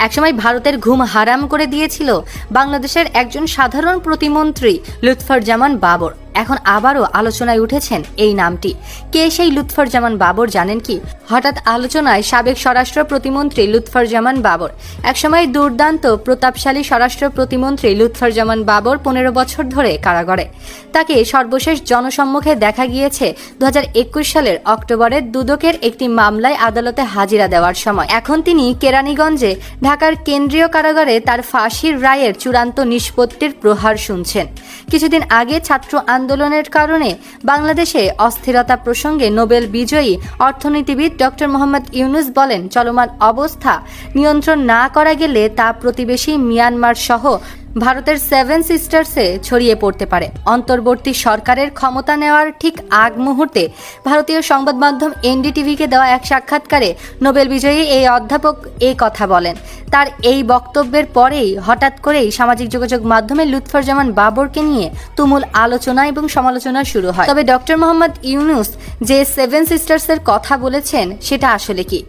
একসময় ভারতের ঘুম হারাম করে দিয়েছিল বাংলাদেশের একজন সাধারণ প্রতিমন্ত্রী লুৎফর-জামান বাবর। এখন আবারও আলোচনায় উঠেছেন এই নামটি। কে সেই লুৎফর-জামান বাবর জানেন কি? হঠাৎ আলোচনায় সাবেক স্বরাষ্ট্র প্রতিমন্ত্রী লুৎফর-জামান বাবর। একসময় দুর্দান্ত প্রতাপশালী স্বরাষ্ট্র প্রতিমন্ত্রী লুৎফর-জামান বাবর 15 বছর ধরে কারাগারে। তাকে সর্বশেষ জনসম্মুখে দেখা গিয়েছে 2021 সালের অক্টোবরে দুদকের একটি মামলায় আদালতে হাজিরা দেওয়ার সময়। এখন তিনি কেরানীগঞ্জে ঢাকার কেন্দ্রীয় কারাগারে তার ফাঁসির রায়ের চূড়ান্ত নিষ্পত্তির প্রহার শুনছেন। কিছুদিন আগে ছাত্র আন্দোলনের কারণে বাংলাদেশে অস্থিরতা প্রসঙ্গে নোবেল বিজয়ী অর্থনীতিবিদ ডক্টর মোহাম্মদ ইউনুস বলেন, চলমান অবস্থা নিয়ন্ত্রণ না করা গেলে তা প্রতিবেশী মিয়ানমার সহ ভারতের 7 সিস্টার্সে ছড়িয়ে পড়তে পারে। অন্তর্বর্তী সরকারের ক্ষমতা নেওয়ার ঠিক আগ মুহূর্তে ভারতীয় সংবাদ মাধ্যম এনডিটিভিকে দেওয়া এক সাক্ষাৎকারে নোবেল বিজয়ী এই অধ্যাপক এই কথা বলেন। তার এই বক্তব্যের পরেই হঠাৎ করেই সামাজিক যোগাযোগ মাধ্যমে লুৎফর-জামান বাবরকে নিয়ে তুমুল আলোচনা এবং সমালোচনা শুরু হয়। তবে ডক্টর মোহাম্মদ ইউনুস যে 7 সিস্টার্সের কথা বলেছেন সেটা আসলে কি?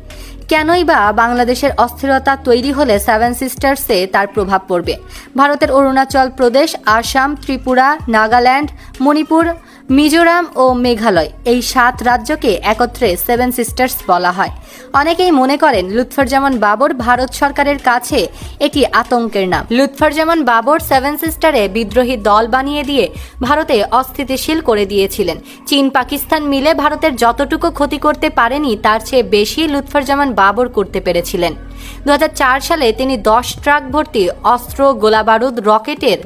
কেনই বা বাংলাদেশের অস্থিরতা তৈরি হলে 7 সিস্টার্সে তার প্রভাব পড়বে? ভারতের অরুণাচল প্রদেশ, আসাম, ত্রিপুরা, নাগাল্যান্ড, মণিপুর, মিজোরাম ও মেঘালয়, এই 7 রাজ্যকে একত্রে 7 সিস্টার্স বলা হয়। অনেকেই মনে করেন লুৎফর-জামান বাবর ভারত সরকারের কাছে একটি আতঙ্কের নাম। লুৎফর-জামান বাবর 7 সিস্টারে বিদ্রোহী দল বানিয়ে দিয়ে ভারতে অস্থিতিশীল করে দিয়েছিলেন। চীন, পাকিস্তান মিলে ভারতের যতটুকু ক্ষতি করতে পারেনি তার চেয়ে বেশি লুৎফর-জামান বাবর করতে পেরেছিলেন। 2004 সালে তিনি 10 ট্রাক ভর্তি অস্ত্র, গোলাবারুদ, রকেটের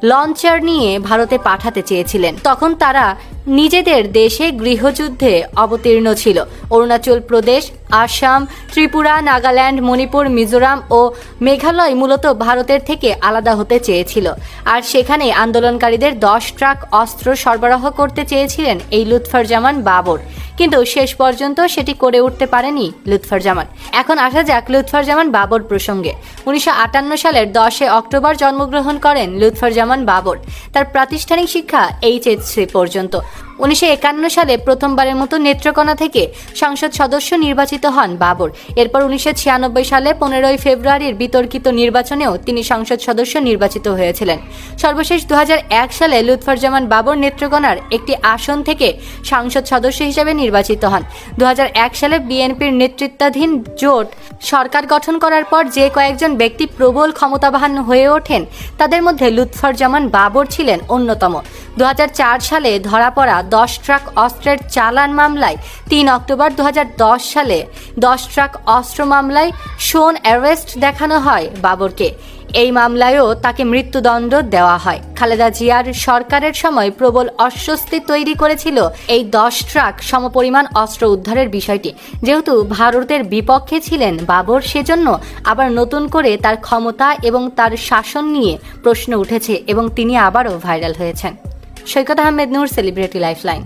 লঞ্চার নিয়ে ভারতে পাঠাতে চেয়েছিলেন। তখন তারা নিজেদের দেশে গৃহযুদ্ধে অবতীর্ণ ছিল। অরুণাচল প্রদেশ, আসাম, ত্রিপুরা, নাগাল্যান্ড, মণিপুর, মিজোরাম ও মেঘালয় মূলত ভারতের থেকে আলাদা হতে চেয়েছিল। আর সেখানে আন্দোলনকারীদের 10 ট্রাক অস্ত্র সরবরাহ করতে চেয়েছিলেন এই লুৎফর-জামান বাবর। কিন্তু শেষ পর্যন্ত সেটি করে উঠতে পারেনি লুৎফর-জামান। এখন আসা যাক লুৎফর-জামান বাবর প্রসঙ্গে। 1958 সালের 10 অক্টোবর জন্মগ্রহণ করেন লুৎফর-জামান বাবর। তার প্রাতিষ্ঠানিক শিক্ষা HSC পর্যন্ত। 1951 সালে প্রথমবারের মতো নেত্রকোনা থেকে সংসদ সদস্য নির্বাচিত হন বাবর। এরপর 1996 সালে 15 ফেব্রুয়ারির বিতর্কিত নির্বাচনেও তিনি সংসদ সদস্য নির্বাচিত হয়েছিলেন। সর্বশেষ 2001 সালে লুৎফর-জামান বাবর নেত্রকোনার একটি আসন থেকে সংসদ সদস্য হিসেবে নির্বাচিত হন। 2001 সালে বিএনপির নেতৃত্বাধীন জোট সরকার গঠন করার পর যে কয়েকজন ব্যক্তি প্রবল ক্ষমতাবান হয়ে ওঠেন তাদের মধ্যে লুৎফর-জামান বাবর ছিলেন অন্যতম। 2004 সালে ধরা পড়া 10 ট্রাক অস্ত্রের চালান মামলায় 3 অক্টোবর 2010 সালে 10 ট্রাক অস্ত্র মামলায় শোন অ্যারেস্ট দেখানো হয় বাবরকে। এই মামলায়ও তাকে মৃত্যুদণ্ড দেওয়া হয়। খালেদা জিয়ার সরকারের সময় প্রবল অস্বস্তি তৈরি করেছিল এই 10 ট্রাক সমপরিমাণ অস্ত্র উদ্ধারের বিষয়টি। যেহেতু ভারতের বিপক্ষে ছিলেন বাবর, সেজন্য আবার নতুন করে তার ক্ষমতা এবং তার শাসন নিয়ে প্রশ্ন উঠেছে এবং তিনি আবারও ভাইরাল হয়েছেন। সৈকত আহমেদ নূর, সেলিব্রিটি লাইফলাইন।